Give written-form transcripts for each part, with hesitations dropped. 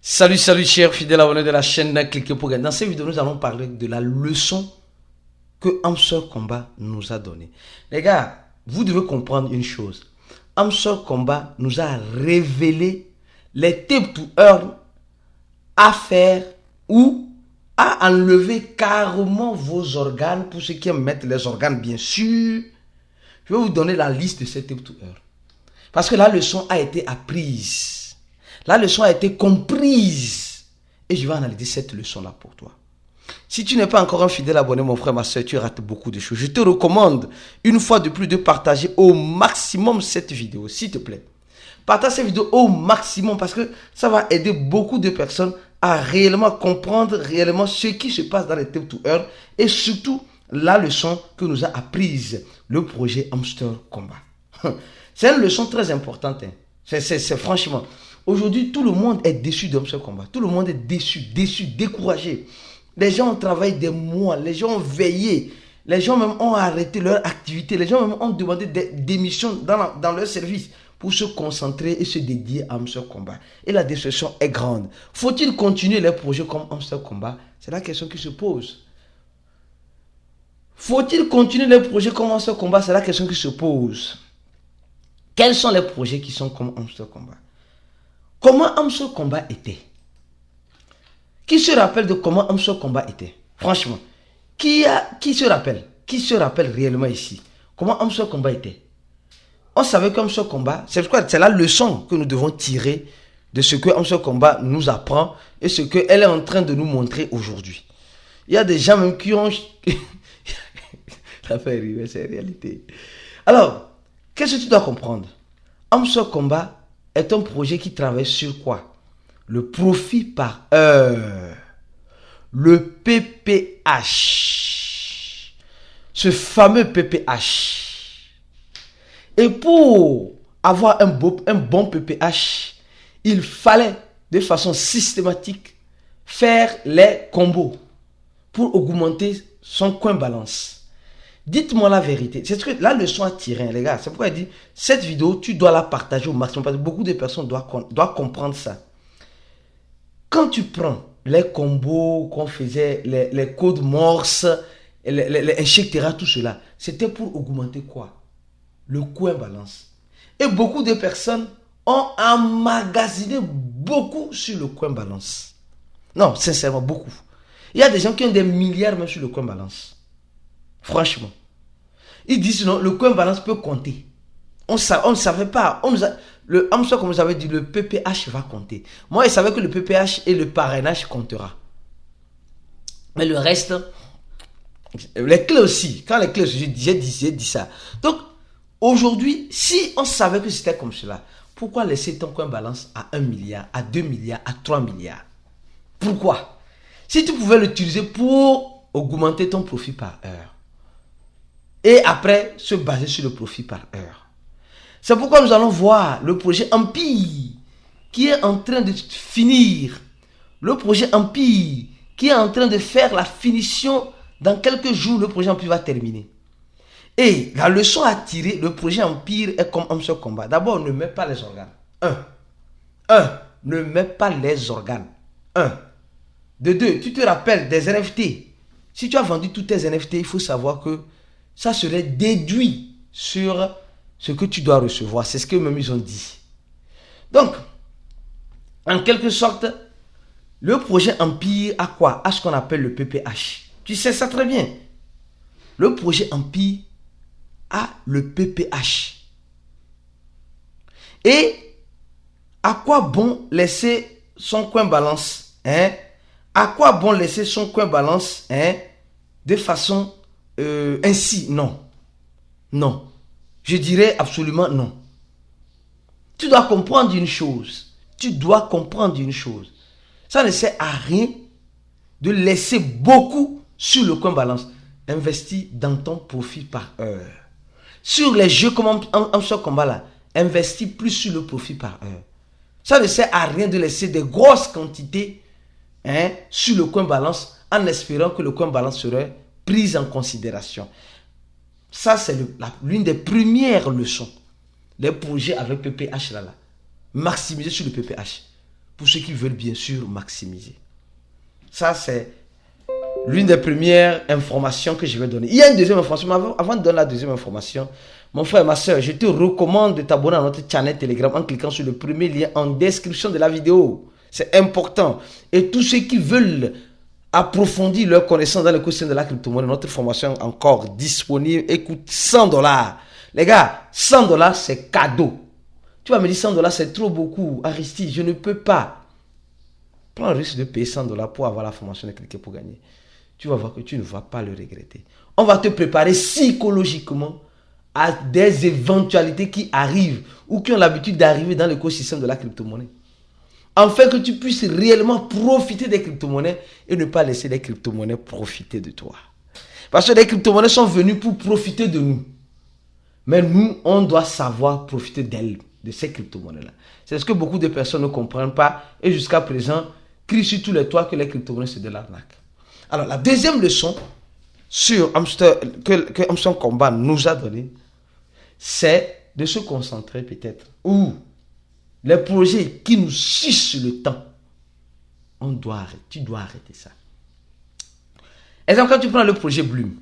Salut, salut chers fidèles abonnés de la chaîne Cliquez pour gagner. Dans cette vidéo, nous allons parler de la leçon que Hamster Komba nous a donnée. Les gars, vous devez comprendre une chose. Hamster Komba nous a révélé les tips to earn à faire ou à enlever carrément vos organes. Pour ceux qui aiment mettre les organes, bien sûr. Je vais vous donner la liste de ces tips to earn. Parce que la leçon a été apprise. La leçon a été comprise. Et je vais analyser cette leçon-là pour toi. Si tu n'es pas encore un fidèle abonné, mon frère, ma soeur, tu rates beaucoup de choses. Je te recommande, une fois de plus, de partager au maximum cette vidéo, s'il te plaît. Partage cette vidéo au maximum parce que ça va aider beaucoup de personnes à réellement comprendre réellement ce qui se passe dans les tips to earn et surtout la leçon que nous a apprise le projet Hamster Komba. C'est une leçon très importante. Hein. C'est franchement... Aujourd'hui, tout le monde est déçu de Hamster Komba. Tout le monde est déçu, découragé. Les gens ont travaillé des mois, les gens ont veillé, les gens même ont arrêté leur activité, les gens même ont demandé des démissions dans leur service pour se concentrer et se dédier à Hamster Komba. Et la déception est grande. Faut-il continuer les projets comme Hamster Komba? C'est la question qui se pose. Faut-il continuer les projets comme Hamster Komba? C'est la question qui se pose. Quels sont les projets qui sont comme Hamster Komba? Comment Hamster Komba était? Qui se rappelle de comment Hamster Komba était? Franchement, qui se rappelle? Qui se rappelle réellement ici? Comment Hamster Komba était? On savait que Hamster Komba, c'est la leçon que nous devons tirer de ce que Hamster Komba nous apprend et ce qu'elle est en train de nous montrer aujourd'hui. Il y a des gens même qui ont... Ça fait rire, c'est la réalité. Alors, qu'est-ce que tu dois comprendre? Hamster Komba est un projet qui travaille sur quoi? Le profit par heure. Le PPH. Ce fameux PPH. Et pour avoir un bon PPH, il fallait de façon systématique faire les combos pour augmenter son coin balance. Dites-moi la vérité. C'est ce que la leçon a tiré, les gars. C'est pourquoi il dit, cette vidéo, tu dois la partager au maximum. Parce que beaucoup de personnes doivent comprendre ça. Quand tu prends les combos qu'on faisait, les codes morse, etc., tout cela, c'était pour augmenter quoi? Le coin balance. Et beaucoup de personnes ont emmagasiné beaucoup sur le coin balance. Non, sincèrement, beaucoup. Il y a des gens qui ont des milliards même sur le coin balance. Franchement. Ils disent non, le coin balance peut compter. On ne savait pas. Le Hamster, comme vous avez dit, le PPH va compter. Moi, je savais que le PPH et le parrainage comptera. Mais le reste, les clés aussi. Quand les clés aussi, j'ai dit ça. Donc, aujourd'hui, si on savait que c'était comme cela, pourquoi laisser ton coin balance à 1 milliard, à 2 milliards, à 3 milliards? Pourquoi? Si tu pouvais l'utiliser pour augmenter ton profit par heure. Et après, se baser sur le profit par heure. C'est pourquoi nous allons voir le projet Empire qui est en train de finir. Le projet Empire qui est en train de faire la finition. Dans quelques jours, le projet Empire va terminer. Et la leçon à tirer, le projet Empire est comme Hamster Komba. D'abord, ne mets pas les organes. Ne mets pas les organes. De deux, tu te rappelles des NFT. Si tu as vendu tous tes NFT, il faut savoir que ça serait déduit sur ce que tu dois recevoir. C'est ce que même ils ont dit. Donc, en quelque sorte, le projet Empire a quoi? A ce qu'on appelle le PPH. Tu sais ça très bien. Le projet Empire a le PPH. Et à quoi bon laisser son coin balance? À quoi bon laisser son coin balance de façon ainsi? Non. Non. Je dirais absolument non. Tu dois comprendre une chose. Ça ne sert à rien de laisser beaucoup sur le coin balance. Investis dans ton profit par heure. Sur les jeux comme Hamster Komba là, investis plus sur le profit par heure. Ça ne sert à rien de laisser des grosses quantités sur le coin balance en espérant que le coin balance serait pris en considération. Ça, c'est l'une des premières leçons. Les projets avec PPH là. Maximiser sur le PPH. pour ceux qui veulent bien sûr maximiser. Ça, c'est l'une des premières informations que je vais donner. Il y a une deuxième information, mais avant de donner la deuxième information, mon frère et ma soeur, je te recommande de t'abonner à notre channel Telegram en cliquant sur le premier lien en description de la vidéo. C'est important. Et tous ceux qui veulent approfondir leur connaissance dans l'écosystème de la crypto-monnaie, notre formation est encore disponible. Écoute, $100. Les gars, $100, c'est cadeau. Tu vas me dire $100, c'est trop beaucoup. Aristide, je ne peux pas. Prends le risque de payer $100 pour avoir la formation de cliquer pour gagner. Tu vas voir que tu ne vas pas le regretter. On va te préparer psychologiquement à des éventualités qui arrivent ou qui ont l'habitude d'arriver dans l'écosystème de la crypto-monnaie. Afin que tu puisses réellement profiter des crypto-monnaies et ne pas laisser les crypto-monnaies profiter de toi. Parce que les crypto-monnaies sont venues pour profiter de nous. Mais nous, on doit savoir profiter d'elles, de ces crypto-monnaies-là. C'est ce que beaucoup de personnes ne comprennent pas et jusqu'à présent crient sur tous les toits que les crypto-monnaies c'est de l'arnaque. Alors la deuxième leçon que Hamster Combat nous a donné, c'est de se concentrer peut-être ou les projets qui nous sucent le temps. Tu dois arrêter ça. Exemple, quand tu prends le projet Bloom,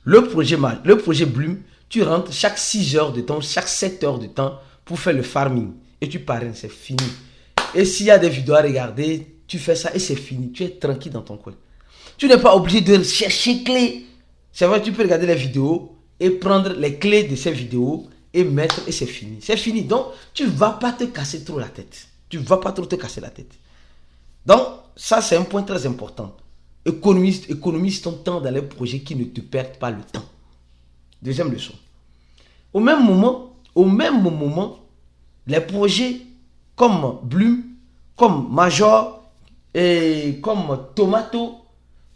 le projet Bloom, tu rentres chaque 6 heures de temps, chaque 7 heures de temps pour faire le farming. Et tu parraines, c'est fini. Et s'il y a des vidéos à regarder, tu fais ça et c'est fini. Tu es tranquille dans ton coin. Tu n'es pas obligé de chercher clés. C'est vrai, tu peux regarder les vidéos et prendre les clés de ces vidéos et mettre et c'est fini. C'est fini. Donc, tu ne vas pas te casser trop la tête. Tu ne vas pas trop te casser la tête. Donc, ça, c'est un point très important. Économise ton temps dans les projets qui ne te perdent pas le temps. Deuxième leçon. Au même moment, les projets comme Bloom, comme Major, et comme Tomato,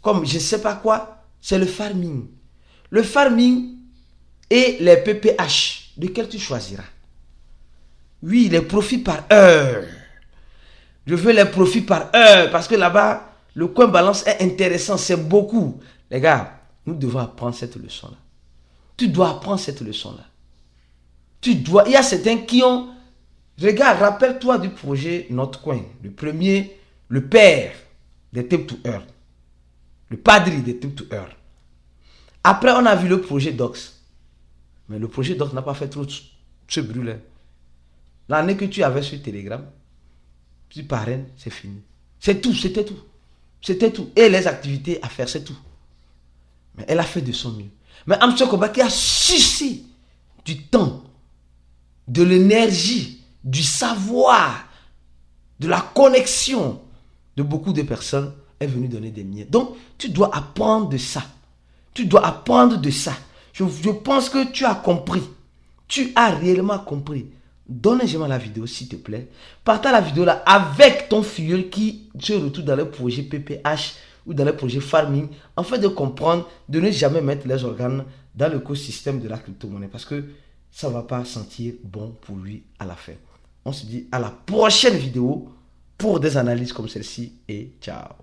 comme je ne sais pas quoi, c'est le farming. Le farming et les PPH, lequel tu choisiras? Oui, les profits par heure. Je veux les profits par heure parce que là-bas, le coin balance est intéressant, c'est beaucoup. Les gars, nous devons apprendre cette leçon-là. Tu dois apprendre cette leçon-là. Il y a certains qui ont... Regarde, rappelle-toi du projet Notre Coin. Le premier, le père des Tip to Earn. Le padri des Tip to Earn. Après, on a vu le projet Dox. Mais le projet Dox n'a pas fait trop ce brûler. L'année que tu avais sur Telegram, tu parraines, c'est fini. C'est tout, c'était tout. C'était tout. Et les activités à faire, c'est tout. Mais elle a fait de son mieux. Mais Hamster Combat qui a sucé du temps, de l'énergie, du savoir, de la connexion de beaucoup de personnes est venu donner des miens. Donc, tu dois apprendre de ça. Tu dois apprendre de ça. Je pense que tu as compris. Tu as réellement compris. Donne un j'aime à la vidéo, s'il te plaît. Partage la vidéo là avec ton filleul qui se retrouve dans le projet PPH ou dans le projet farming, afin de comprendre, de ne jamais mettre les organes dans l'écosystème de la crypto-monnaie parce que ça ne va pas sentir bon pour lui à la fin. On se dit à la prochaine vidéo pour des analyses comme celle-ci et ciao.